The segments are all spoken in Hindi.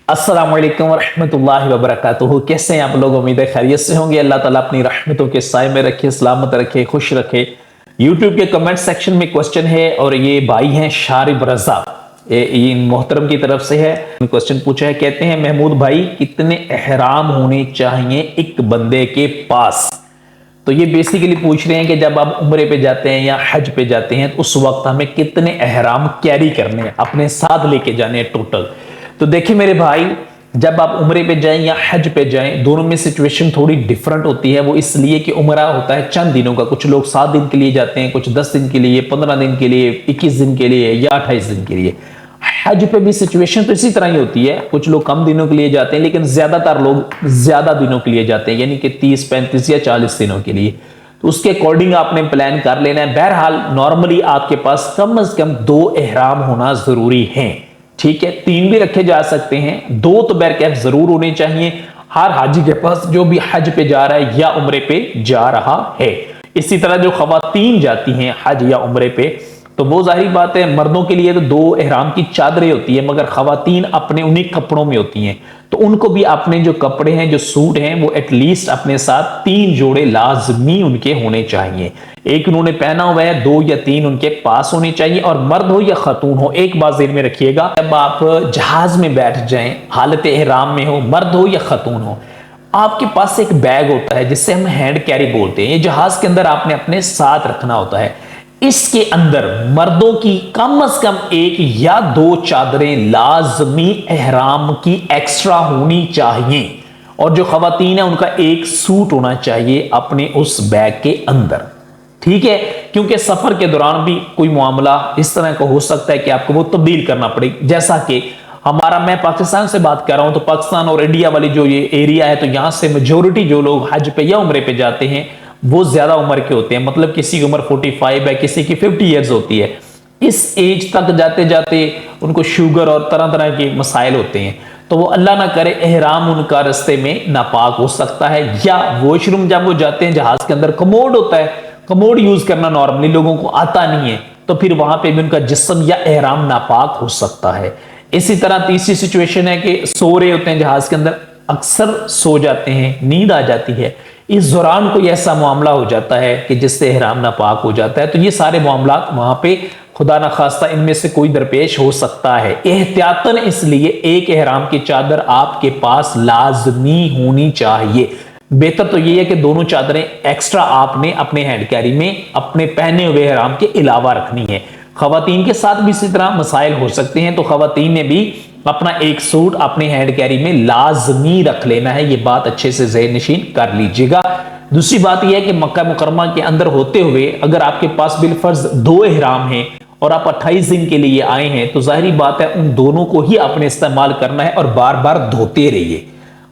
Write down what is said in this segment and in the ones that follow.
अस्सलाम वालेकुम रहमतुल्लाहि व बरकातुहू। कैसे हैं आप लोग? उम्मीद है खैरियत से होंगे। अल्लाह ताला अपनी रहमतों के साए में रखे, सलामत रखे, खुश रखे। यूट्यूब के कमेंट सेक्शन में क्वेश्चन है और ये भाई हैं शारिब रजा, ये मोहतरम की तरफ से है। क्वेश्चन पूछा है, कहते हैं महमूद भाई कितने एहराम होने चाहिए एक बंदे के पास? तो ये बेसिकली पूछ रहे हैं कि जब आप उम्रे पे जाते हैं या हज पे जाते हैं तो उस वक्त हमें कितने एहराम कैरी करने हैं, अपने साथ लेके जाने हैं टोटल। तो देखिए मेरे भाई, जब आप उम्रे पे जाएं या हज पे जाएं, दोनों में सिचुएशन थोड़ी डिफरेंट होती है। वो इसलिए कि उम्रा होता है चंद दिनों का। कुछ लोग 7 दिन के लिए जाते हैं, कुछ 10 दिन के लिए, 15 दिन के लिए, 21 दिन के लिए या 28 दिन के लिए। हज पे भी सिचुएशन तो इसी तरह ही होती है। कुछ लोग कम दिनों के लिए जाते हैं, लेकिन ज्यादातर लोग ज्यादा दिनों के लिए जाते हैं, यानी कि 30, 35 या 40 दिनों के लिए। तो उसके अकॉर्डिंग आपने प्लान कर लेना है। बहरहाल नॉर्मली आपके पास कम से कम 2 एहराम होना जरूरी है। ठीक है, 3 भी रखे जा सकते हैं, 2 तो बैरकैफ जरूर होने चाहिए हर हाजी के पास जो भी हज पे जा रहा है या उम्रे पे जा रहा है। इसी तरह जो खवातीन जाती हैं हज या उम्रे पे, तो वो जाहिर बात है मर्दों के लिए तो 2 एहराम की चादरें होती है, मगर खवातीन अपने उन्हीं कपड़ों में होती हैं। तो उनको भी अपने जो कपड़े हैं, जो सूट हैं, वो एटलीस्ट अपने साथ 3 जोड़े लाजमी उनके होने चाहिए। एक उन्होंने पहना हुआ है, 2 या 3 उनके पास होने चाहिए। और मर्द हो या खतून हो, एक बात ज़हन में रखिएगा, जब आप जहाज में बैठ जाएं, हालत एहराम में हो, मर्द हो या खतून हो, आपके पास एक बैग होता है जिससे हम हैंड कैरी बोलते हैं। ये जहाज के अंदर आपने अपने साथ रखना होता है। इसके अंदर मर्दों की कम से कम 1 या 2 चादरें लाजमी एहराम की एक्स्ट्रा होनी चाहिए। और जो खवातीन है उनका 1 सूट होना चाहिए अपने उस बैग के अंदर। ठीक है, क्योंकि सफर के दौरान भी कोई मामला इस तरह का हो सकता है कि आपको वो तब्दील करना पड़े। जैसा कि हमारा, मैं पाकिस्तान से बात कर रहा हूं, तो पाकिस्तान और इंडिया वाली जो ये एरिया है, तो यहां से मेजोरिटी जो लोग हज पे या उम्रे पे जाते हैं वो ज्यादा उम्र के होते हैं। मतलब किसी की उम्र 45 है, किसी की 50 ईयर्स होती है। इस एज तक जाते जाते उनको शुगर और तरह तरह के मसाइल होते हैं। तो वो अल्लाह ना करे एहराम उनका रास्ते में नापाक हो सकता है। या वॉशरूम जब वो जाते हैं, जहाज के अंदर कमोड होता है, कमोड यूज करना नॉर्मली लोगों को आता नहीं है, तो फिर वहां पे भी उनका जिस्म या एहराम नापाक हो सकता है। इसी तरह तीसरी सिचुएशन है कि सो रहे होते हैं जहाज के अंदर, अक्सर सो जाते हैं, नींद आ जाती है, इस दौरान कोई ऐसा मामला हो जाता है कि जिससे एहराम नापाक हो जाता है, तो ये सारे मामलात वहां पे खुदा न खास्ता इनमें से कोई दरपेश हो सकता है। एहतियातन इसलिए 1 एहराम की चादर आपके पास लाजमी होनी चाहिए। बेहतर तो ये है कि दोनों चादरें एक्स्ट्रा आपने अपने हैंड कैरी में अपने पहने हुए एहराम के अलावा रखनी है। खवातीन के साथ भी इसी तरह मसाइल हो सकते हैं, तो खवातीन ने भी अपना 1 सूट अपने हैंड कैरी में लाजमी रख लेना है। ये बात अच्छे से ज़हन नशीन कर लीजिएगा। दूसरी बात यह है कि मक्का मुकरमा के अंदर होते हुए अगर आपके पास बिलफर्ज 2 एहराम हैं और आप 28 दिन के लिए आए हैं, तो जाहिर बात है उन दोनों को ही आपने इस्तेमाल करना है और बार बार धोते रहिए।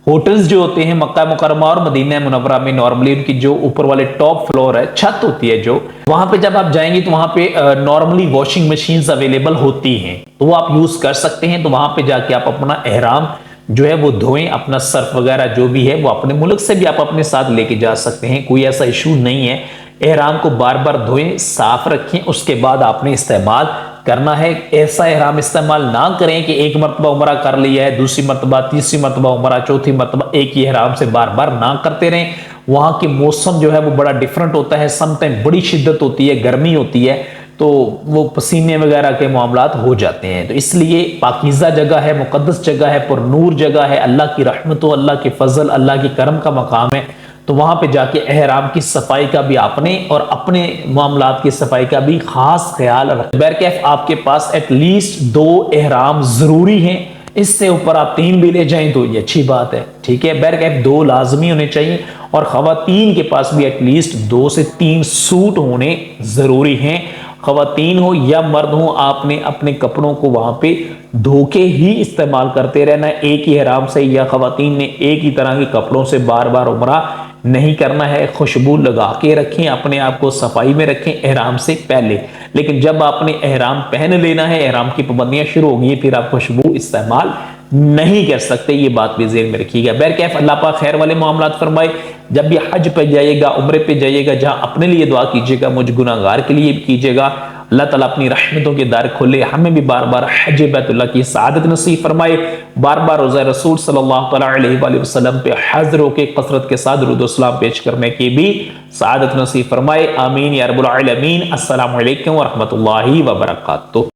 होटल्स जो होते हैं मक्का मुकरमा और मदीना मुनव्वरा में, नॉर्मली उनकी जो ऊपर वाले टॉप फ्लोर है, छत होती है जो, वहां पे जब आप जाएंगे तो वहां पे नॉर्मली वॉशिंग मशीन्स अवेलेबल होती हैं, तो वो आप यूज कर सकते हैं। तो वहां पे जाके आप अपना एहराम जो है वो धोएं, अपना सर्फ वगैरह जो भी है वो अपने मुल्क से भी आप अपने साथ लेके जा सकते हैं, कोई ऐसा इशू नहीं है। एहराम को बार बार धोएं, साफ रखें, उसके बाद आपने इस्तेमाल करना है। ऐसा एहराम इस्तेमाल ना करें कि एक मरतबा उम्रा कर लिया है, दूसरी मरतबा, तीसरी मरतबा उम्रा, चौथी मरतबा एक ही एहराम से बार बार ना करते रहें। वहां के मौसम जो है वो बड़ा डिफरेंट होता है, समटाइम बड़ी शिद्दत होती है, गर्मी होती है, तो वो पसीने वगैरह के मामलात हो जाते हैं। तो इसलिए पाकीज़ा जगह है, मुकद्दस जगह है, पुरनूर जगह है, अल्लाह की रहमत, अल्लाह के फजल, अल्लाह के करम का मकाम है। तो वहां पे जाके एहराम की सफाई का भी आपने और अपने मामलात की सफाई का भी खास ख्याल रखें। बैरकैफ आपके पास एटलीस्ट 2 एहराम जरूरी हैं। इससे ऊपर आप 3 भी ले जाएं तो ये अच्छी बात है। ठीक है, बैरकैफ 2 लाजमी होने चाहिए और खवातीन के पास भी एटलीस्ट 2 से 3 सूट होने जरूरी हैं। खवातीन हो या मर्द हो, आपने अपने कपड़ों को वहां पे धोके ही इस्तेमाल करते रहना है, एक ही एहराम से। या खवातीन ने एक ही तरह के कपड़ों से बार बार उम्रा नहीं करना है। खुशबू लगा के रखें, अपने आप को सफाई में रखें एहराम से पहले। लेकिन जब आपने एहराम पहन लेना है, एहराम की पाबंदियां शुरू होंगी, फिर आप खुशबू इस्तेमाल नहीं कर सकते। ये बात भी ज़हन में रखिएगा। बैरकैफ अल्लाह पाक खैर वाले मामलात फरमाए। जब भी हज पे जाइएगा, उम्रे पे जाइएगा, जहां अपने लिए दुआ कीजिएगा, मुझ गुनाहगार के लिए भी कीजिएगा। अल्लाह ताला अपनी रहमतों के दर खोले, हमें भी बार बार हज बैतुल्लाह की सआदत नसीब फरमाए, बार बार रोज़ा रसूल सल्लल्लाहु अलैहि वसल्लम पे हाजिर होकर कसरत के साथ दुरूद व सलाम पेश करने की भी सआदत नसीब फरमाए। आमीन या रब्बुल आलमीन। अस्सलामु अलैकुम व रहमतुल्लाहि व बरकातुहू।